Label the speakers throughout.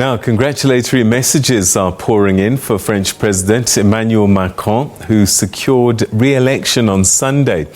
Speaker 1: Now, congratulatory messages are pouring in for French President Emmanuel Macron, who secured re-election on Sunday.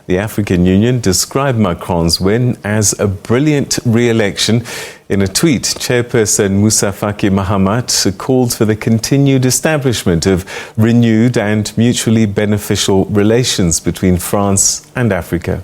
Speaker 1: The African Union described Macron's win as a brilliant re-election. In a tweet, Chairperson Moussa Faki Mahamat called for the continued establishment of renewed and mutually beneficial relations between France and Africa.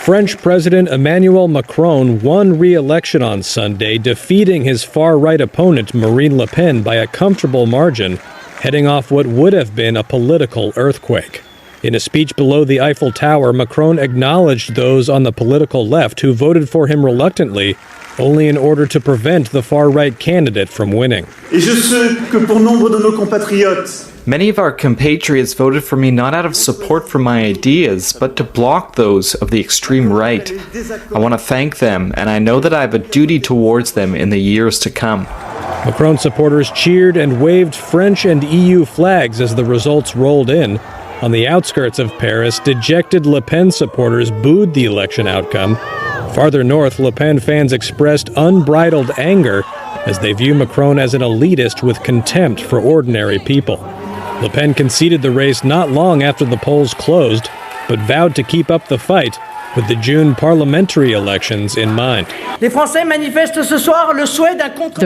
Speaker 2: French President Emmanuel Macron won re-election on Sunday, defeating his far-right opponent Marine Le Pen by a comfortable margin, heading off what would have been a political earthquake. In a speech below the Eiffel Tower, Macron acknowledged those on the political left who voted for him reluctantly, only in order to prevent the far-right candidate from winning.
Speaker 3: Many of our compatriots voted for me not out of support for my ideas, but to block those of the extreme right. I want to thank them, and I know that I have a duty towards them in the years to come.
Speaker 2: Macron supporters cheered and waved French and EU flags as the results rolled in. On the outskirts of Paris, dejected Le Pen supporters booed the election outcome. Farther north, Le Pen fans expressed unbridled anger as they view Macron as an elitist with contempt for ordinary people. Le Pen conceded the race not long after the polls closed, but vowed to keep up the fight with the June parliamentary elections in mind.
Speaker 4: The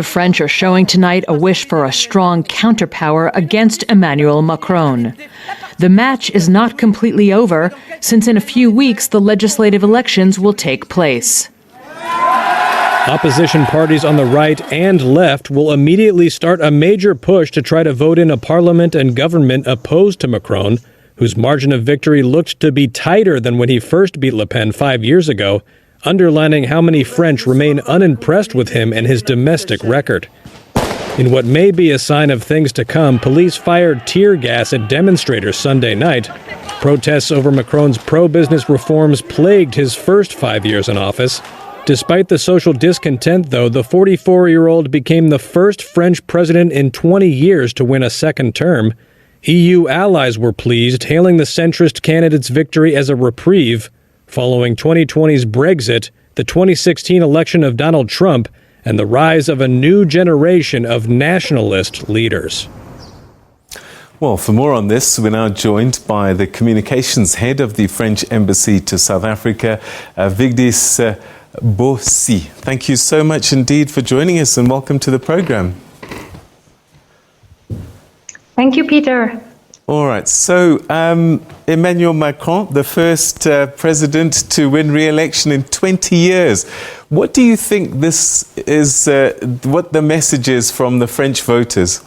Speaker 5: French are showing tonight a wish for a strong counterpower against Emmanuel Macron. The match is not completely over, since in a few weeks the legislative elections will take place.
Speaker 2: Opposition parties on the right and left will immediately start a major push to try to vote in a parliament and government opposed to Macron, whose margin of victory looked to be tighter than when he first beat Le Pen 5 years ago, underlining how many French remain unimpressed with him and his domestic record. In what may be a sign of things to come, police fired tear gas at demonstrators Sunday night. Protests over Macron's pro-business reforms plagued his first 5 years in office. Despite the social discontent, though, the 44-year-old became the first French president in 20 years to win a second term. EU allies were pleased, hailing the centrist candidate's victory as a reprieve following 2020's Brexit, the 2016 election of Donald Trump, and the rise of a new generation of nationalist leaders.
Speaker 1: Well, for more on this, we're now joined by the communications head of the French Embassy to South Africa, Vigdis Beaussier. Thank you so much indeed for joining us, and welcome to the program.
Speaker 6: Thank you, Peter.
Speaker 1: All right, so Emmanuel Macron, the first president to win re-election in 20 years. What do you think this is, what the message is from the French voters?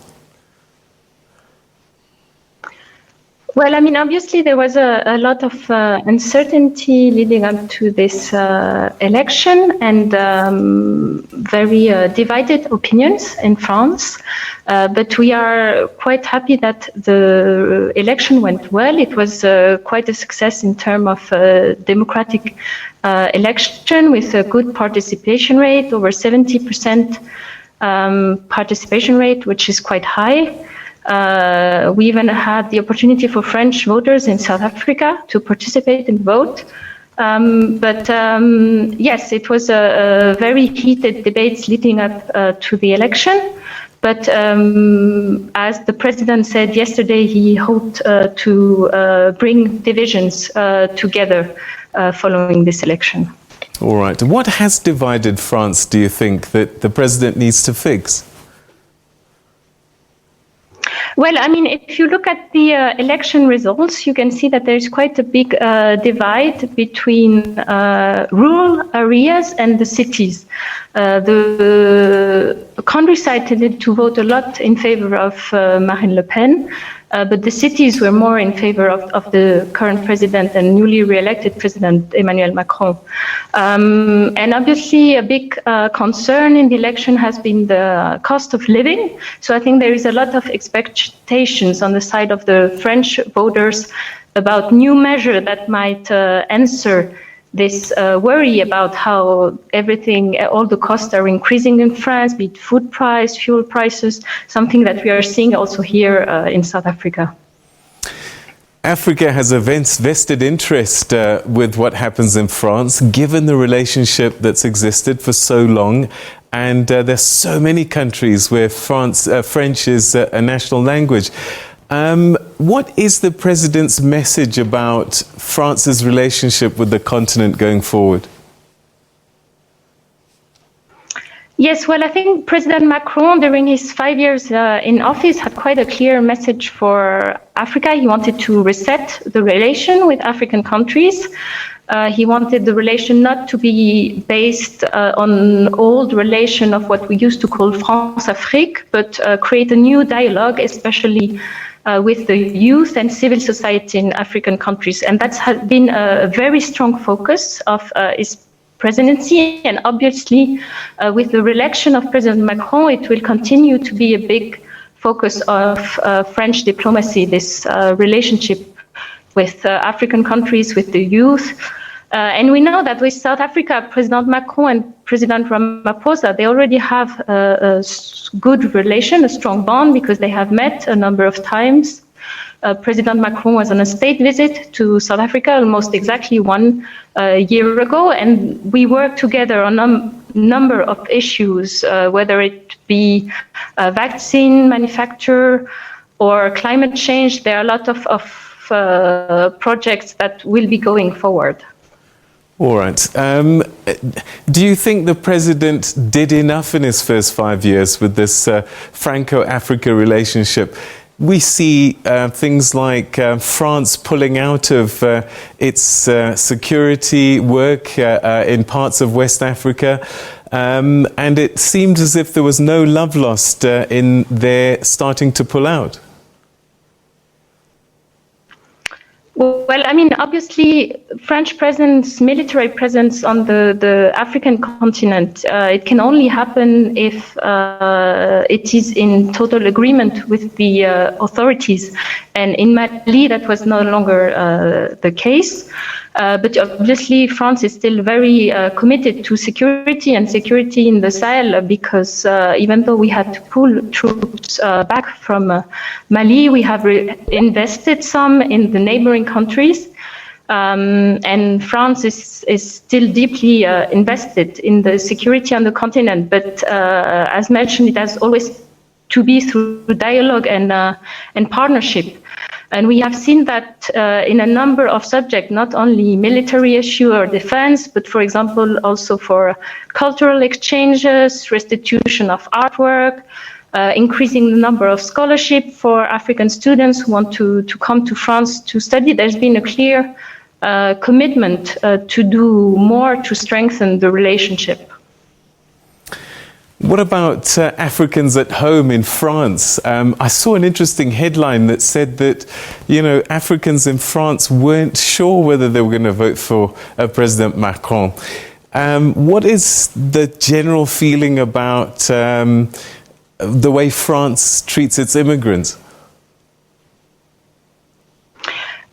Speaker 6: Well, I mean, obviously there was a lot of uncertainty leading up to this election and very divided opinions in France. But we are quite happy that the election went well. It was quite a success in terms of democratic election with a good participation rate, over 70% participation rate, which is quite high. We even had the opportunity for French voters in South Africa to participate and vote. Yes, it was a very heated debates leading up to the election. But as the president said yesterday, he hoped to bring divisions together following this election.
Speaker 1: All right. What has divided France, do you think, that the president needs to fix?
Speaker 6: Well, I mean, if you look at the election results, you can see that there's quite a big divide between rural areas and the cities. The countryside tended to vote a lot in favor of Marine Le Pen, but the cities were more in favor of the current president and newly re-elected President Emmanuel Macron. And obviously a big concern in the election has been the cost of living. So I think there is a lot of expectations on the side of the French voters about new measures that might answer this worry about how everything, all the costs are increasing in France, be it food price, fuel prices, something that we are seeing also here in South Africa.
Speaker 1: Africa has a vested interest with what happens in France, given the relationship that's existed for so long. and there's so many countries where French is a national language. What is the president's message about France's relationship with the continent going forward?
Speaker 6: Yes, well, I think President Macron, during his 5 years in office, had quite a clear message for Africa. He wanted to reset the relation with African countries. He wanted the relation not to be based on old relation of what we used to call France-Afrique, but create a new dialogue, especially with the youth and civil society in African countries. And that's been a very strong focus of his presidency, and obviously with the re-election of President Macron, it will continue to be a big focus of French diplomacy, this relationship with African countries, with the youth. And we know that with South Africa, President Macron and President Ramaphosa, they already have a good relation, a strong bond, because they have met a number of times. President Macron was on a state visit to South Africa almost exactly 1 year ago, and we worked together on a number of issues, whether it be vaccine manufacture or climate change. There are a lot of projects that will be going forward.
Speaker 1: All right. Do you think the president did enough in his first 5 years with this Franco-Africa relationship? We see things like France pulling out of its security work in parts of West Africa, and it seemed as if there was no love lost in their starting to pull out.
Speaker 6: Well, I mean, obviously, French presence, military presence on the African continent, it can only happen if it is in total agreement with the authorities. And in Mali, that was no longer the case. But obviously, France is still very committed to security and security in the Sahel, because even though we had to pull troops back from Mali, we have invested some in the neighboring countries. And France is still deeply invested in the security on the continent. But as mentioned, it has always to be through dialogue and partnership. And we have seen that in a number of subjects, not only military issue or defense, but for example, also for cultural exchanges, restitution of artwork, increasing the number of scholarship for African students who want to come to France to study. There's been a clear commitment to do more to strengthen the relationship.
Speaker 1: What about Africans at home in France? I saw an interesting headline that said that, Africans in France weren't sure whether they were going to vote for President Macron. What is the general feeling about the way France treats its immigrants?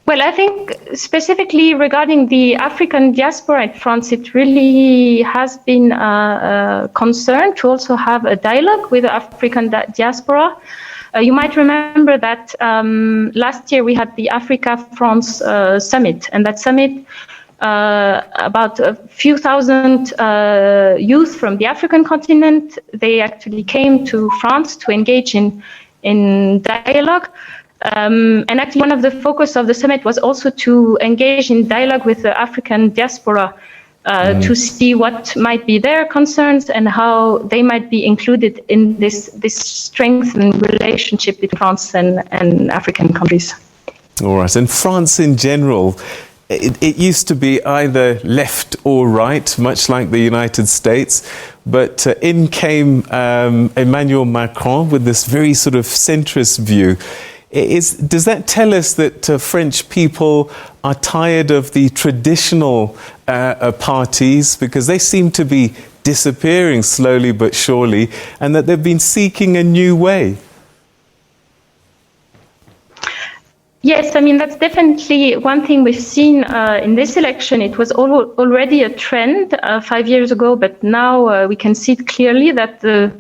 Speaker 6: Well, I think specifically regarding the African diaspora in France, it really has been a concern to also have a dialogue with the African diaspora. You might remember that last year we had the Africa-France summit, and that summit, about a few thousand youth from the African continent, they actually came to France to engage in dialogue. And actually one of the focus of the summit was also to engage in dialogue with the African diaspora to see what might be their concerns and how they might be included in this strengthened relationship between France and African countries.
Speaker 1: All right. And France in general, it used to be either left or right, much like the United States. But in came Emmanuel Macron with this very sort of centrist view. Does that tell us that French people are tired of the traditional parties, because they seem to be disappearing slowly but surely, and that they've been seeking a new way?
Speaker 6: Yes, I mean, that's definitely one thing we've seen in this election. It was already a trend 5 years ago, but now we can see it clearly that the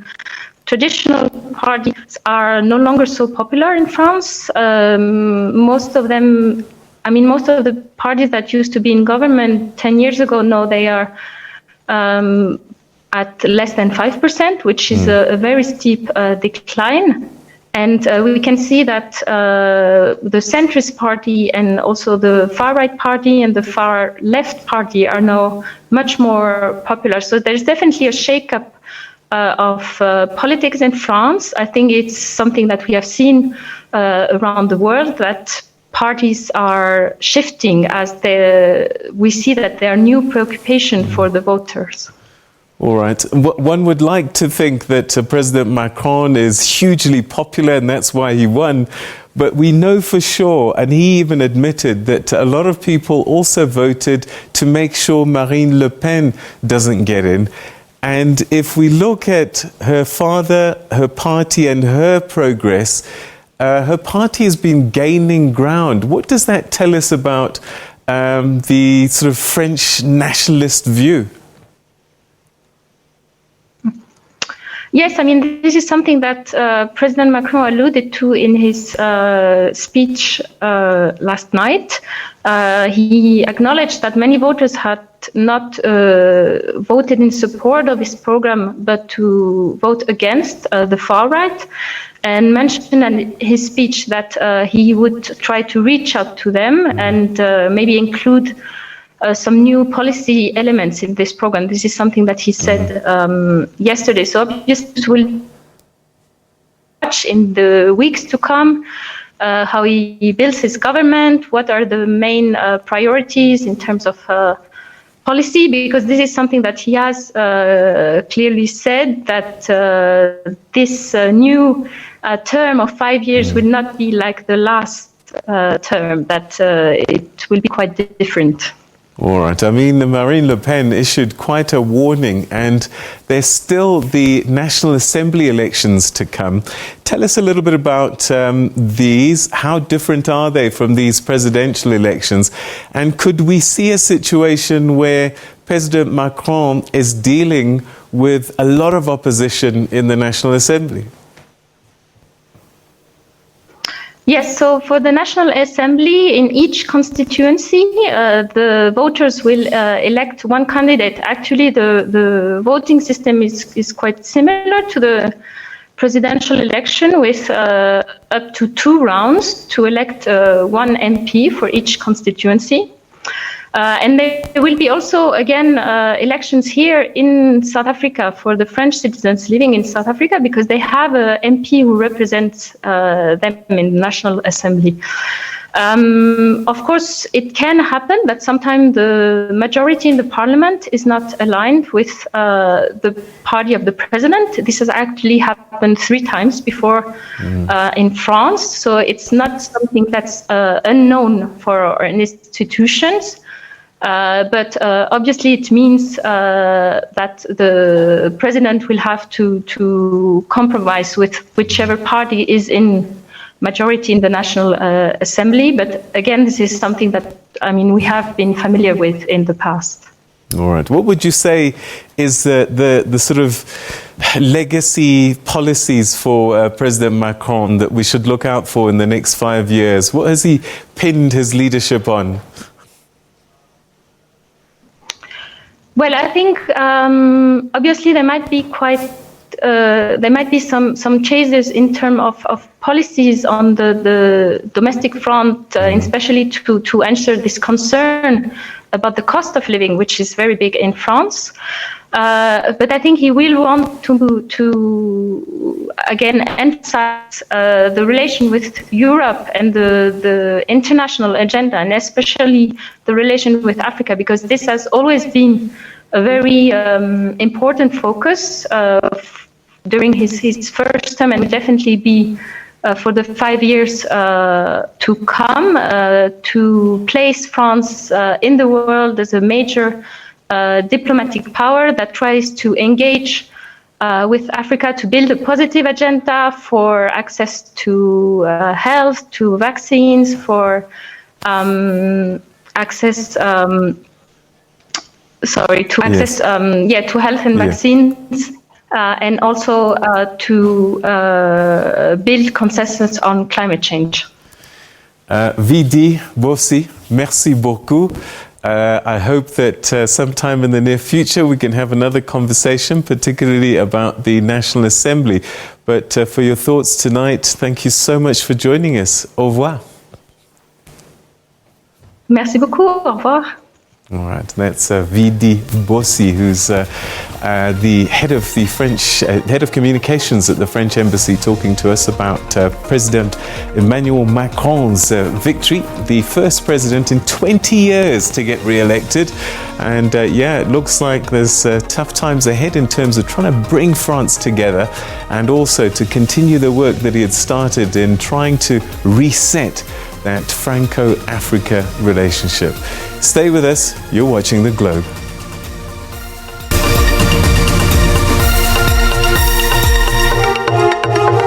Speaker 6: traditional parties are no longer so popular in France. Most of them, most of the parties that used to be in government 10 years ago, no, they are at less than 5%, which is a very steep decline. And we can see that the centrist party and also the far-right party and the far-left party are now much more popular. So there's definitely a shake-up of politics in France. I think it's something that we have seen around the world, that parties are shifting as we see that there are new preoccupation for the voters.
Speaker 1: All right. One would like to think that President Macron is hugely popular and that's why he won. But we know for sure, and he even admitted that a lot of people also voted to make sure Marine Le Pen doesn't get in. And if we look at her father, her party and her progress, her party has been gaining ground. What does that tell us about the sort of French nationalist view?
Speaker 6: Yes, I mean, this is something that President Macron alluded to in his speech last night. He acknowledged that many voters had not voted in support of his program, but to vote against the far right, and mentioned in his speech that he would try to reach out to them and maybe include some new policy elements in this program. This is something that he said yesterday. So obviously we'll watch in the weeks to come how he builds his government, what are the main priorities in terms of policy, because this is something that he has clearly said, that this new term of 5 years will not be like the last term, that it will be quite different.
Speaker 1: All right. I mean, Marine Le Pen issued quite a warning, and there's still the National Assembly elections to come. Tell us a little bit about these. How different are they from these presidential elections? And could we see a situation where President Macron is dealing with a lot of opposition in the National Assembly?
Speaker 6: Yes, so for the National Assembly, in each constituency, the voters will elect one candidate. Actually, the voting system is quite similar to the presidential election, with up to 2 rounds to elect one MP for each constituency. And there will be also, again, elections here in South Africa for the French citizens living in South Africa, because they have an MP who represents them in the National Assembly. Of course, it can happen that sometimes the majority in the parliament is not aligned with the party of the president. This has actually happened 3 times before in France, so it's not something that's unknown for our institutions. But obviously it means that the president will have to compromise with whichever party is in majority in the National Assembly. But again, this is something that, I mean, we have been familiar with in the past.
Speaker 1: All right. What would you say is the sort of legacy policies for President Macron that we should look out for in the next 5 years? What has he pinned his leadership on?
Speaker 6: Well, I think obviously there might be some changes in terms of policies on the domestic front, especially to answer this concern about the cost of living, which is very big in France. But I think he will want to again emphasize the relation with Europe and the international agenda, and especially the relation with Africa, because this has always been a very important focus during his first term, and will definitely be for the 5 years to come, to place France in the world as a major diplomatic power that tries to engage with Africa to build a positive agenda for access to health, to vaccines, for access to health and vaccines, and also to build consensus on climate change.
Speaker 1: Vigdis, Beaussier, merci beaucoup. I hope that sometime in the near future we can have another conversation, particularly about the National Assembly. But for your thoughts tonight, thank you so much for joining us. Au revoir.
Speaker 6: Merci beaucoup. Au revoir.
Speaker 1: All right, that's Vigdis Beaussier, who's the head of the French head of communications at the French embassy, talking to us about President Emmanuel Macron's victory, the first president in 20 years to get re-elected. And yeah, it looks like there's tough times ahead in terms of trying to bring France together, and also to continue the work that he had started in trying to reset that Franco-Africa relationship. Stay with us. You're watching The Globe.